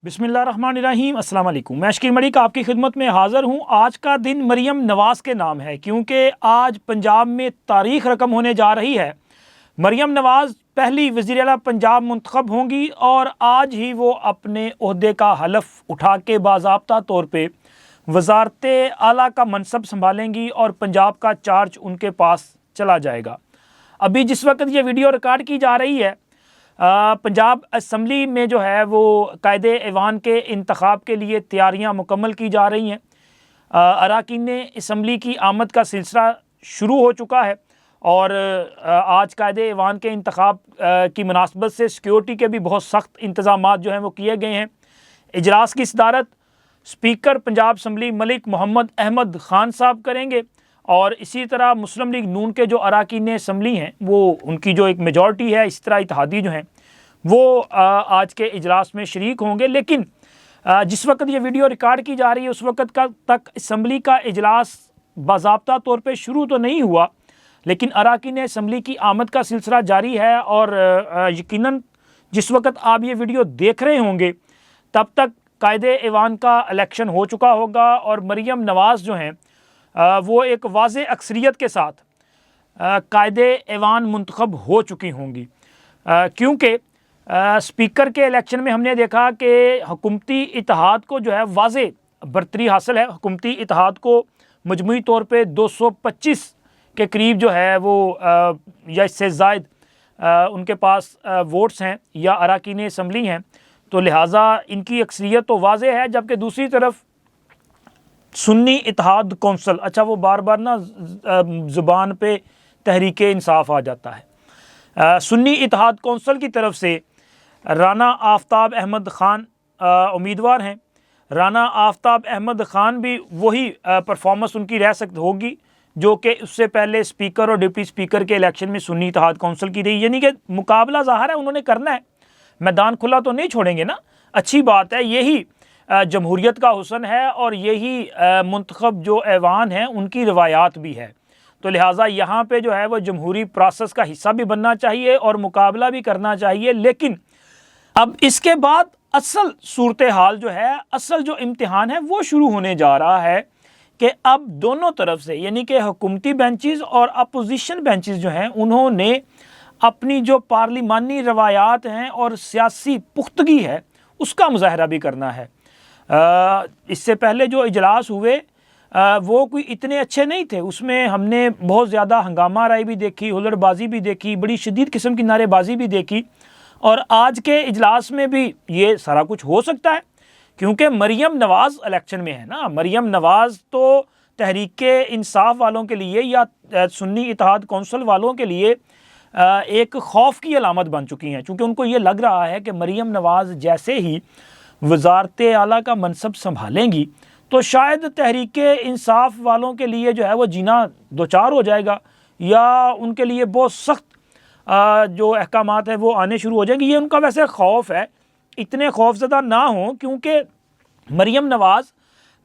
बिस्मिल्लाहिर्रहमानिर्रहीम अस्सलाम वालेकुम। मैं शकील मलिक आपकी खिदमत में हाज़िर हूँ। आज का दिन मरियम नवाज़ के नाम है क्योंकि आज पंजाब में तारीख़ रकम होने जा रही है। मरियम नवाज़ पहली वज़ीर आला पंजाब मुंतखब होंगी और आज ही वो अपने ओहदे का हलफ उठा के बाज़ाब्ता तौर पे वज़ारत आला का मनसब संभालेंगी और पंजाब का चार्ज उनके पास चला जाएगा। अभी जिस वक्त ये वीडियो रिकॉर्ड की जा रही है पंजाब असम्बली में जो है वो कायदे ऐवान के इंतखाब के लिए तैयारियां मुकम्मल की जा रही हैं। अरकान असम्बली की आमद का सिलसिला शुरू हो चुका है और आज कायदे ऐवान के इंतखाब की मुनासबत से सिक्योरिटी के भी बहुत सख्त इंतज़ाम जो हैं वो किए गए हैं। इजलास की सदारत स्पीकर पंजाब असम्बली मलिक मोहम्मद अहमद ख़ान साहब करेंगे और इसी तरह मुस्लिम लीग नून के जो अरकान असम्बली हैं वो उनकी जो एक मेजॉरिटी है, इस तरह इत्तेहादी जो हैं वो आज के इजलास में शरीक होंगे। लेकिन जिस वक्त ये वीडियो रिकॉर्ड की जा रही है उस वक्त का तक असम्बली का इजलास बाज़ाब्ता तौर पे शुरू तो नहीं हुआ, लेकिन अरकान असम्बली की आमद का सिलसिला जारी है और यकीनन जिस वक्त आप ये वीडियो देख रहे होंगे तब तक कायदे ऐवान का इलेक्शन हो चुका होगा और मरियम नवाज़ जो हैं वो एक वाज़े अक्सरियत के साथ कायदे ऐवान मुंतखब हो चुकी होंगी क्योंकि स्पीकर के इलेक्शन में हमने देखा कि हुकूमती इत्तेहाद को जो है वाज़े बरतरी हासिल है। हुकूमती इत्तेहाद को मजमूई तौर पे 225 के करीब जो है वो या इससे ज़ायद उनके पास वोट्स हैं या अरकान असम्बली हैं, तो लिहाजा इनकी अक्सरियत तो वाज़े है। जबकि दूसरी तरफ सुन्नी इत्तेहाद कौंसल, अच्छा वो बार बार ना ज़ुबान पे तहरीक इंसाफ आ जाता है, सुन्नी इत्तेहाद कौंसल की तरफ से राना आफ्ताब अहमद ख़ान उम्मीदवार हैं। राना आफ्ताब अहमद ख़ान भी वही परफॉर्मेंस उनकी रह सकती होगी जो कि उससे पहले स्पीकर और डिप्टी स्पीकर के इलेक्शन में सुन्नी इत्तेहाद कौंसल की रही, यानी कि मुकाबला ज़ाहिर है उन्होंने करना है, मैदान खुला तो नहीं छोड़ेंगे ना। अच्छी बात है, यही जमहूरियत का हुस्न है और यही मुंतखब जो ऐवान हैं उनकी रवायात भी है। तो लिहाजा यहाँ पे जो है वो जमहूरी प्रोसेस का हिस्सा भी बनना चाहिए और मुकाबला भी करना चाहिए। लेकिन अब इसके बाद असल सूरत हाल जो है, असल जो इम्तिहान है वो शुरू होने जा रहा है कि अब दोनों तरफ से यानी कि हुकूमती बेंचेस और अपोजिशन बेंचेस जो हैं उन्होंने अपनी जो पार्लिमानी रवायात हैं और सियासी पुख्तगी है उसका मुजाहरा भी करना है। इससे पहले जो इजलास हुए वो कोई इतने अच्छे नहीं थे, उसमें हमने बहुत ज़्यादा हंगामा राय भी देखी, हुल्लड़बाजी भी देखी, बड़ी शदीद किस्म की नारेबाजी भी देखी और आज के इजलास में भी ये सारा कुछ हो सकता है क्योंकि मरियम नवाज़ इलेक्शन में है ना। मरियम नवाज़ तो तहरीक इंसाफ वालों के लिए या सुन्नी इत्तेहाद कौंसल वालों के लिए एक खौफ की अलामत बन चुकी हैं, चूँकि उनको ये लग रहा है कि मरियम नवाज़ जैसे ही वज़ारत आला का मनसब संभालेंगी तो शायद तहरीक इंसाफ वालों के लिए जो है वो जीना दो चार हो जाएगा या उनके लिए बहुत सख्त जो अहकामात है वो आने शुरू हो जाएंगे। ये उनका वैसे खौफ है, इतने खौफज़दा ना हो क्योंकि मरियम नवाज़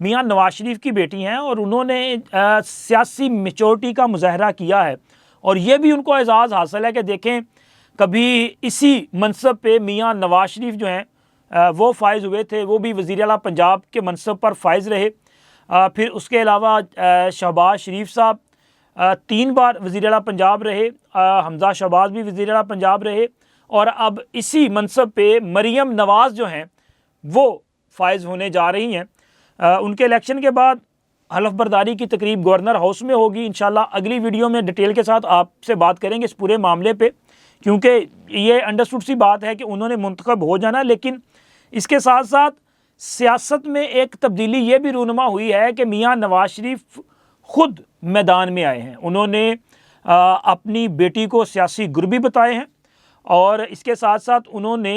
मियाँ नवाज शरीफ की बेटी हैं और उन्होंने सियासी मैच्योरिटी का मुजाहरा किया है और ये भी उनको एजाज़ हासिल है कि देखें कभी इसी मनसब पे मियाँ नवाज शरीफ जो हैं वो फ़ाइज़ हुए थे, वो भी वज़ीर आला पंजाब के मनसब पर फ़ाइज़ रहे। फिर उसके अलावा शहबाज शरीफ साहब 3 बार वज़ीर आला पंजाब रहे, हमज़ा शहबाज भी वज़ीर आला पंजाब रहे और अब इसी मनसब पे मरियम नवाज़ जो हैं वो फ़ाइज़ होने जा रही हैं। उनके इलेक्शन के बाद हलफ बर्दारी की तकरीब गवर्नर हाउस में होगी। इंशाल्लाह अगली वीडियो में डिटेल के साथ आपसे बात करेंगे इस पूरे मामले पे, क्योंकि ये अंडरस्टूड सी बात है कि उन्होंने मुंतखब हो जाना। लेकिन इसके साथ साथ सियासत में एक तब्दीली ये भी रूनुमा हुई है कि मियाँ नवाज शरीफ ख़ुद मैदान में आए हैं, उन्होंने अपनी बेटी को सियासी गुरबी बताए हैं और इसके साथ साथ उन्होंने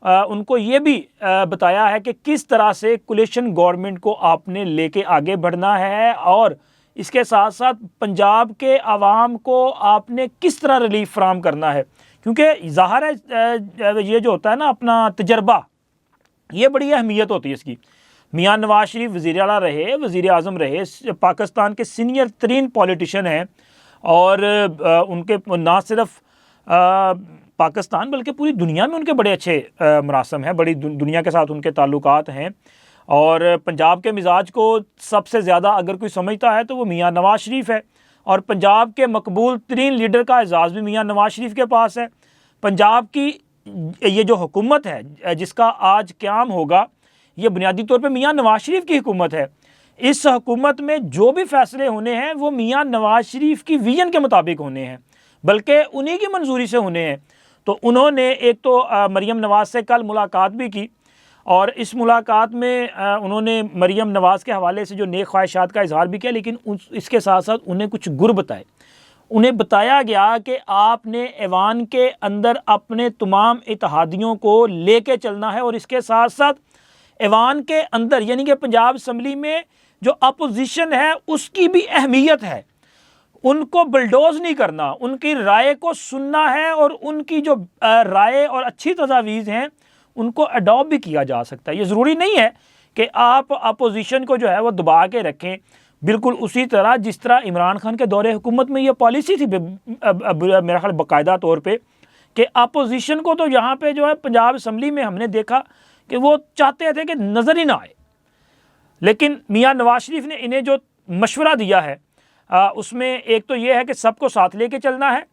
उनको ये भी बताया है कि किस तरह से कोलिशन गवर्नमेंट को आपने लेके आगे बढ़ना है और इसके साथ साथ पंजाब के आवाम को आपने किस तरह रिलीफ फराहम करना है, क्योंकि ज़ाहिर है ये जो होता है ना अपना तजर्बा, ये बड़ी अहमियत होती है इसकी। मियाँ नवाज शरीफ वज़ीर आला रहे, वज़ीर आज़म रहे, पाकिस्तान के सीनियर तरीन पॉलिटिशियन हैं और उनके ना सिर्फ पाकिस्तान बल्कि पूरी दुनिया में उनके बड़े अच्छे मरासम हैं, बड़ी दुनिया के साथ उनके ताल्लुकात हैं। और पंजाब के मिजाज को सबसे ज़्यादा अगर कोई समझता है तो वो मियाँ नवाज़ शरीफ है, और पंजाब के मकबूल तरीन लीडर का एजाज़ भी मियाँ नवाज़ शरीफ के पास है। पंजाब की ये जो हुकूमत है जिसका आज क़याम होगा, ये बुनियादी तौर पे मियाँ नवाज़ शरीफ की हुकूमत है। इस हुकूमत में जो भी फ़ैसले होने हैं वो मियाँ नवाज़ शरीफ की विजन के मुताबिक होने हैं, बल्कि उन्हीं की मंजूरी से होने हैं। तो उन्होंने एक तो मरीम नवाज़ से कल मुलाकात भी की, और इस मुलाकात में उन्होंने मरीम नवाज़ के हवाले से जो नेक ख्वाहिशात का इजहार भी किया, लेकिन इसके साथ साथ उन्हें कुछ गुर बताए। उन्हें बताया गया कि आपने ऐवान के अंदर अपने तमाम इत्तेहादियों को लेके चलना है, और इसके साथ साथ ऐवान के अंदर यानी कि पंजाब असम्बली में जो अपोजिशन है उसकी भी अहमियत है। उनको बुलडोज़ नहीं करना, उनकी राय को सुनना है, और उनकी जो राय और अच्छी तजावीज़ हैं उनको अडॉप्ट भी किया जा सकता है। ये ज़रूरी नहीं है कि आप अपोजिशन को जो है वो दबा के रखें, बिल्कुल उसी तरह जिस तरह इमरान खान के दौरे हुकूमत में ये पॉलिसी थी मेरा ख्याल बाकायदा तौर पे कि अपोजिशन को तो यहाँ पे जो है पंजाब असम्बली में हमने देखा कि वो चाहते थे कि नज़र ही ना आए। लेकिन मियाँ नवाज़ शरीफ ने इन्हें जो मशवरा दिया है उसमें एक तो ये है कि सबको साथ लेके चलना है,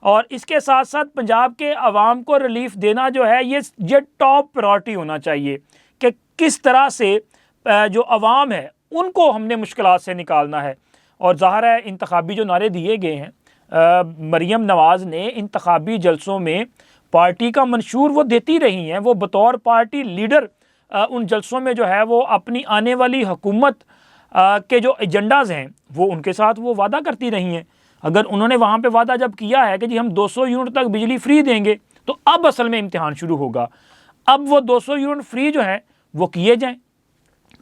और इसके साथ साथ पंजाब के अवाम को रिलीफ देना जो है ये टॉप प्रायोरिटी होना चाहिए कि किस तरह से जो अवाम है उनको हमने मुश्किलात से निकालना है। और ज़ाहिर है इंतखाबी जो नारे दिए गए हैं, मरीम नवाज़ ने इंतखाबी जलसों में पार्टी का मंशूर वो देती रही हैं, वो बतौर पार्टी लीडर उन जलसों में जो है वो अपनी आने वाली हुकूमत के जो एजेंडाज़ हैं वो उनके साथ वो वादा करती रही हैं। अगर उन्होंने वहाँ पे वादा जब किया है कि जी हम 200 यूनिट तक बिजली फ्री देंगे, तो अब असल में इम्तिहान शुरू होगा। अब वो 200 यूनिट फ्री जो है वो किए जाएं,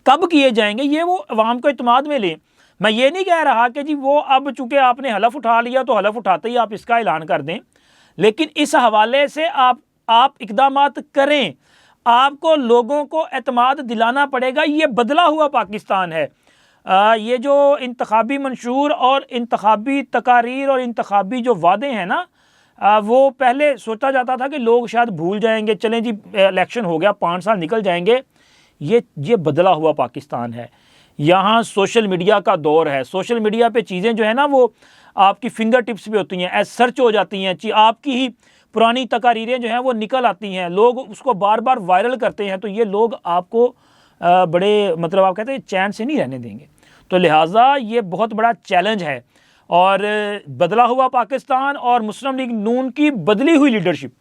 कब किए जाएंगे ये वो अवाम को इत्मीनान में लें। मैं ये नहीं कह रहा कि जी वो अब चूँकि आपने हलफ उठा लिया तो हलफ उठाते ही आप इसका ऐलान कर दें, लेकिन इस हवाले से आप इक़दामात करें। आपको लोगों को एतमाद दिलाना पड़ेगा। ये बदला हुआ पाकिस्तान है। ये जो इंतखाबी मंशूर और इंतखाबी तकारीर और इंतखाबी जो वादे हैं ना, वो पहले सोचा जाता था कि लोग शायद भूल जाएंगे, चलें जी इलेक्शन हो गया 5 साल निकल जाएंगे। ये बदला हुआ पाकिस्तान है। यहाँ सोशल मीडिया का दौर है। सोशल मीडिया पे चीज़ें जो है ना वो आपकी फिंगर टिप्स पे होती हैं, एज सर्च हो जाती हैं। आपकी ही पुरानी तकारीरें जो हैं वो निकल आती हैं, लोग उसको बार बार वायरल करते हैं। तो ये लोग आपको बड़े मतलब आप कहते हैं चैन से नहीं रहने देंगे। तो लिहाजा ये बहुत बड़ा चैलेंज है। और बदला हुआ पाकिस्तान और मुस्लिम लीग नून की बदली हुई लीडरशिप,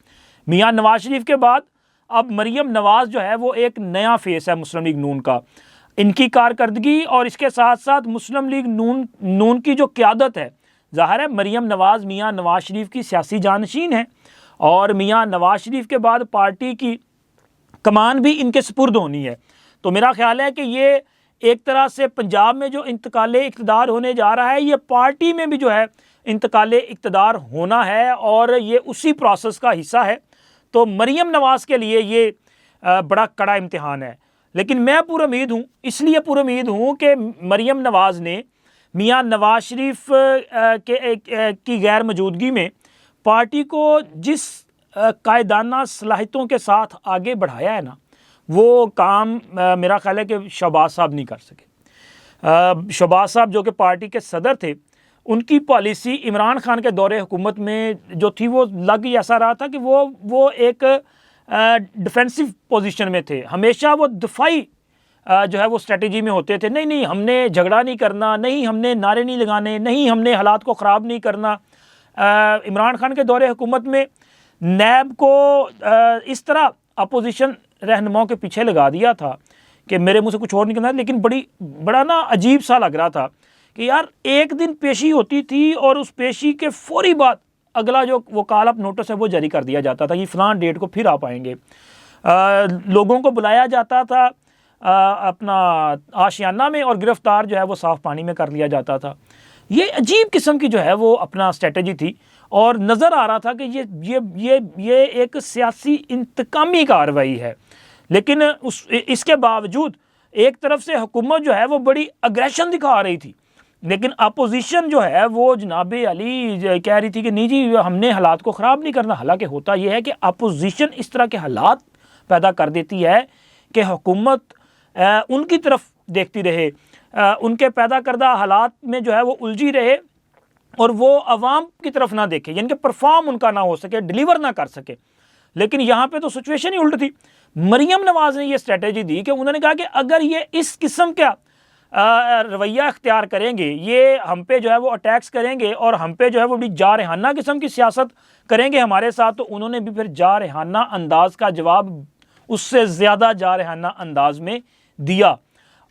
मियाँ नवाज़ शरीफ के बाद अब मरीम नवाज़ जो है वो एक नया फेस है मुस्लिम लीग नून का। इनकी कारकर्दगी और इसके साथ साथ मुस्लिम लीग नून की जो क़यादत है, ज़ाहिर है मरीम नवाज़ मियाँ नवाज़ शरीफ की सियासी जानशीन है, और मियाँ नवाज़ शरीफ के बाद पार्टी की कमान भी इनके सुपुर्द होनी है। तो मेरा ख्याल है कि ये एक तरह से पंजाब में जो इंतकाले इक़्तिदार होने जा रहा है, ये पार्टी में भी जो है इंतकाले इक़्तिदार होना है, और ये उसी प्रोसेस का हिस्सा है। तो मरीम नवाज़ के लिए ये बड़ा कड़ा इम्तिहान है। लेकिन मैं पुरुमीद हूँ, इसलिए पुरुमीद हूँ कि मरीम नवाज़ ने मियाँ नवाज़ शरीफ की गैर मौजूदगी में पार्टी को जिस कायदाना सलाहियतों के साथ आगे बढ़ाया है ना, वो काम मेरा ख्याल है कि शहबाज साहब नहीं कर सके। शहबाज साहब जो कि पार्टी के सदर थे, उनकी पॉलिसी इमरान खान के दौरे हुकूमत में जो थी वो लग ऐसा रहा था कि वो एक डिफेंसिव पोजीशन में थे। हमेशा वो दफाई जो है वो स्ट्रेटजी में होते थे। नहीं हमने झगड़ा नहीं करना, नहीं हमने नारे नहीं लगाने, नहीं हमने हालात को ख़राब नहीं करना। इमरान खान के दौरे हुकूमत में नैब को इस तरह अपोजिशन रहनुमाओं के पीछे लगा दिया था कि मेरे मुँह से कुछ और नहीं करना। लेकिन बड़ा ना अजीब सा लग रहा था कि यार एक दिन पेशी होती थी और उस पेशी के फौरी बाद अगला जो वो कॉल अप नोटिस है वो जारी कर दिया जाता था कि फ़लाँ डेट को फिर आ पाएंगे। लोगों को बुलाया जाता था अपना आशियाना में, और गिरफ़्तार जो है वो साफ़ पानी में कर लिया जाता था। ये अजीब किस्म की जो है वो अपना स्ट्रेटजी थी, और नज़र आ रहा था कि ये एक सियासी इंतकामी कार्रवाई है। लेकिन इसके बावजूद एक तरफ से हुकूमत जो है वो बड़ी अग्रेशन दिखा रही थी लेकिन अपोजिशन जो है वो जनाब अली कह रही थी कि नहीं जी हमने हालात को ख़राब नहीं करना। हालांकि होता यह है कि अपोजिशन इस तरह के हालात पैदा कर देती है कि हुकूमत उनकी तरफ देखती रहे, उनके पैदा करदा हालात में जो है वो उलझी रहे और वो अवाम की तरफ ना देखे, यानी कि परफॉर्म उनका ना हो सके, डिलीवर ना कर सके। लेकिन यहाँ पे तो सिचुएशन ही उल्ट थी। मरियम नवाज़ ने ये स्ट्रेटेजी दी कि उन्होंने कहा कि अगर ये इस किस्म का रवैया अख्तियार करेंगे, ये हम पे जो है वो अटैक्स करेंगे और हम पे जो है वो बड़ी जारहाना किस्म की सियासत करेंगे हमारे साथ, तो उन्होंने भी फिर जारहाना अंदाज का जवाब उससे ज़्यादा जारहाना अंदाज में दिया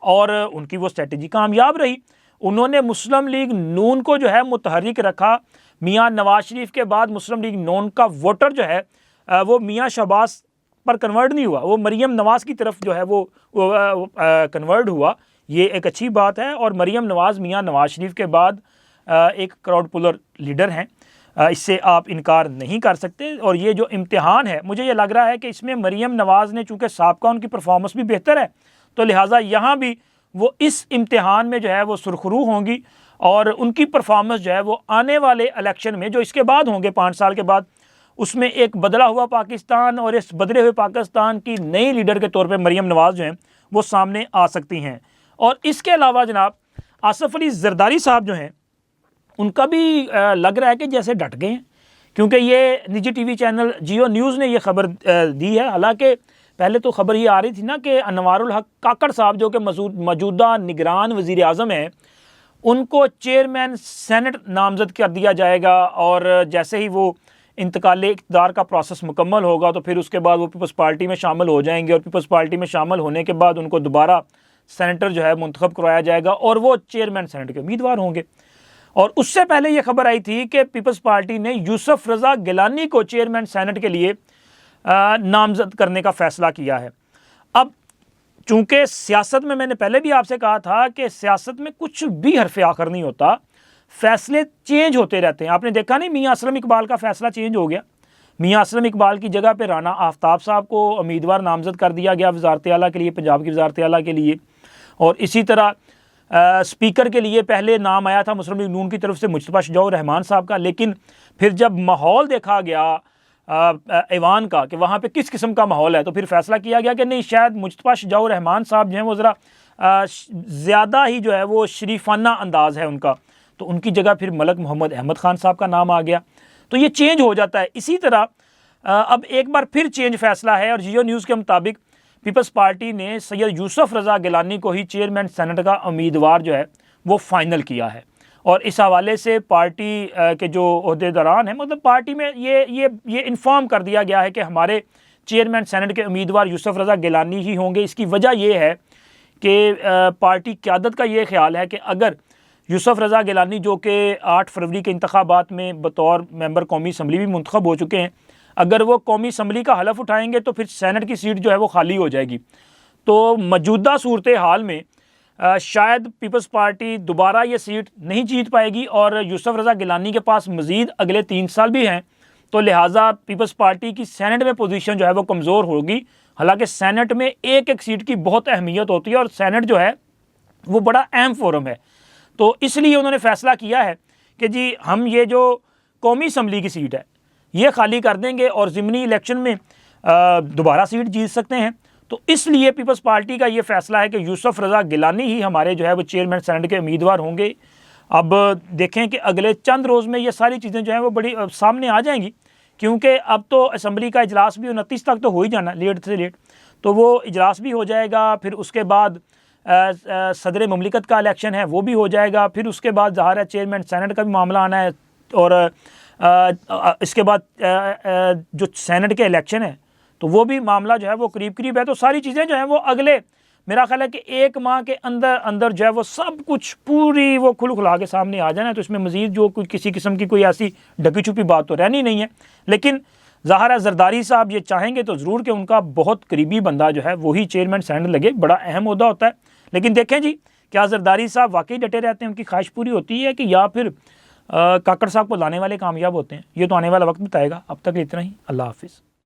और उनकी वो स्ट्रेटेजी कामयाब रही। उन्होंने मुस्लिम लीग नून को जो है मुतहरिक रखा। मियाँ नवाज शरीफ के बाद मुस्लिम लीग नून का वोटर जो है वो मियाँ शहबाज पर कन्वर्ट नहीं हुआ, वो मरियम नवाज़ की तरफ जो है वो कन्वर्ट हुआ। ये एक अच्छी बात है और मरियम नवाज़ मियाँ नवाज शरीफ के बाद एक क्राउड पुलर लीडर हैं, इससे आप इनकार नहीं कर सकते। और ये जो इम्तिहान है, मुझे ये लग रहा है कि इसमें मरियम नवाज़ ने, चूँकि साबका उनकी परफॉर्मेंस भी बेहतर है, तो लिहाजा यहाँ भी वो इस इम्तिहान में जो है वो सुरखरू होंगी और उनकी परफॉर्मेंस जो है वो आने वाले इलेक्शन में जो इसके बाद होंगे 5 साल के बाद, उसमें एक बदला हुआ पाकिस्तान और इस बदले हुए पाकिस्तान की नई लीडर के तौर पे मरियम नवाज़ जो हैं वो सामने आ सकती हैं। और इसके अलावा जनाब आसफ़ अली ज़रदारी साहब जो हैं उनका भी लग रहा है कि जैसे डट गए हैं, क्योंकि ये निजी टीवी चैनल जियो न्यूज़ ने ये खबर दी है। हालांकि पहले तो खबर ये आ रही थी ना कि अनवारुल हक काकड़ साहब जो कि मौजूदा निगरान वज़ीर आज़म हैं, उनको चेयरमैन सेनेट नामज़द कर दिया जाएगा और जैसे ही वो इंतकाल इक़्तिदार का प्रोसेस मुकम्मल होगा तो फिर उसके बाद वो पीपल्स पार्टी में शामिल हो जाएंगे और पीपल्स पार्टी में शामिल होने के बाद उनको दोबारा सेनेटर जो है मुंतखब करवाया जाएगा और वो चेयरमैन सेनेट के उम्मीदवार होंगे। और उससे पहले ये खबर आई थी कि पीपल्स पार्टी ने यूसुफ रज़ा गिलानी को चेयरमैन सेनेट के लिए नामज़द करने का फ़ैसला किया है। अब चूँकि सियासत में, मैंने पहले भी आपसे कहा था कि सियासत में कुछ भी हरफ आखिर नहीं होता, फ़ैसले चेंज होते रहते हैं। आपने देखा नहीं, मियाँ असलम इकबाल का फ़ैसला चेंज हो गया। मियाँ असलम इकबाल की जगह पे राना आफ्ताब साहब को उम्मीदवार नामज़द कर दिया गया वज़ारत आला के लिए, पंजाब की वज़ारत आला के लिए। और इसी तरह स्पीकर के लिए पहले नाम आया था मुस्लिम लीग नून की तरफ से मुजतबा शजाउर रहमान साहब का, लेकिन फिर जब माहौल देखा गया ऐवान का कि वहाँ पे किस किस्म का माहौल है, तो फिर फैसला किया गया कि नहीं, शायद मुजतबा शजाउर रहमान साहब जो हैं वो ज़रा ज़्यादा ही जो है वो शरीफाना अंदाज़ है उनका, तो उनकी जगह फिर मलक मोहम्मद अहमद ख़ान साहब का नाम आ गया। तो ये चेंज हो जाता है। इसी तरह अब एक बार फिर चेंज फैसला है और जियो न्यूज़ के मुताबिक पीपल्स पार्टी ने सैयद यूसुफ रज़ा गिलानी को ही चेयरमैन सेनेट का उम्मीदवार जो है वो फाइनल किया है। और इस हवाले से पार्टी के जो ओहदेदारान हैं, मतलब पार्टी में ये इन्फॉर्म कर दिया गया है कि हमारे चेयरमैन सेनेट के उम्मीदवार यूसुफ रज़ा गिलानी ही होंगे। इसकी वजह यह है कि पार्टी क़यादत का ये ख्याल है कि अगर यूसुफ रज़ा गिलानी जो कि 8 फरवरी के इंतखाबात में बतौर मेंबर कौमी असम्बली भी मुंतखब हो चुके हैं, अगर वो कौमी असम्बली का हलफ उठाएंगे तो फिर सेनेट की सीट जो है वो खाली हो जाएगी। तो मौजूदा सूरत हाल में शायद पीपल्स पार्टी दोबारा ये सीट नहीं जीत पाएगी और यूसुफ रज़ा गिलानी के पास मज़ीद अगले 3 साल भी हैं, तो लिहाजा पीपल्स पार्टी की सेनेट में पोजीशन जो है वो कमज़ोर होगी। हालांकि सेनेट में एक एक सीट की बहुत अहमियत होती है और सेनेट जो है वो बड़ा अहम फोरम है। तो इसलिए उन्होंने फ़ैसला किया है कि जी हम ये जो कौमी असम्बली की सीट है ये खाली कर देंगे और ज़िमनी इलेक्शन में दोबारा सीट जीत सकते हैं। तो इसलिए पीपल्स पार्टी का ये फ़ैसला है कि यूसुफ रज़ा गिलानी ही हमारे जो है वो चेयरमैन सेनेट के उम्मीदवार होंगे। अब देखें कि अगले चंद रोज़ में ये सारी चीज़ें जो हैं वो बड़ी सामने आ जाएंगी, क्योंकि अब तो असम्बली का इजलास भी 29 तक तो हो ही जाना, लेट से लेट तो वो इजलास भी हो जाएगा। फिर उसके बाद सदर ममलिकत का इलेक्शन है वो भी हो जाएगा। फिर उसके बाद ज़ाहिर है चेयरमैन सेनेट का भी मामला आना है और इसके बाद जो सेनेट के इलेक्शन है तो वो भी मामला जो है वो करीब करीब है। तो सारी चीज़ें जो हैं वो अगले, मेरा ख्याल है कि 1 माह के अंदर अंदर जो है वो सब कुछ पूरी वो खुल खुला के सामने आ जाना है। तो इसमें मज़ीद जो कोई किसी किस्म की कोई ऐसी ढकी छुपी बात तो रहनी नहीं है। लेकिन ज़ाहिर है ज़रदारी साहब ये चाहेंगे तो ज़रूर कि उनका बहुत करीबी बंदा जो है वही चेयरमैन सेनेट लगे, बड़ा अहम ओहदा होता है। लेकिन देखें जी, क्या ज़रदारी साहब वाकई डटे रहते हैं, उनकी ख्वाहिश पूरी होती है कि या फिर काकड़ साहब को लाने वाले कामयाब होते हैं, ये तो आने वाला वक्त बताएगा। अब तक इतना ही, अल्लाह हाफिज़।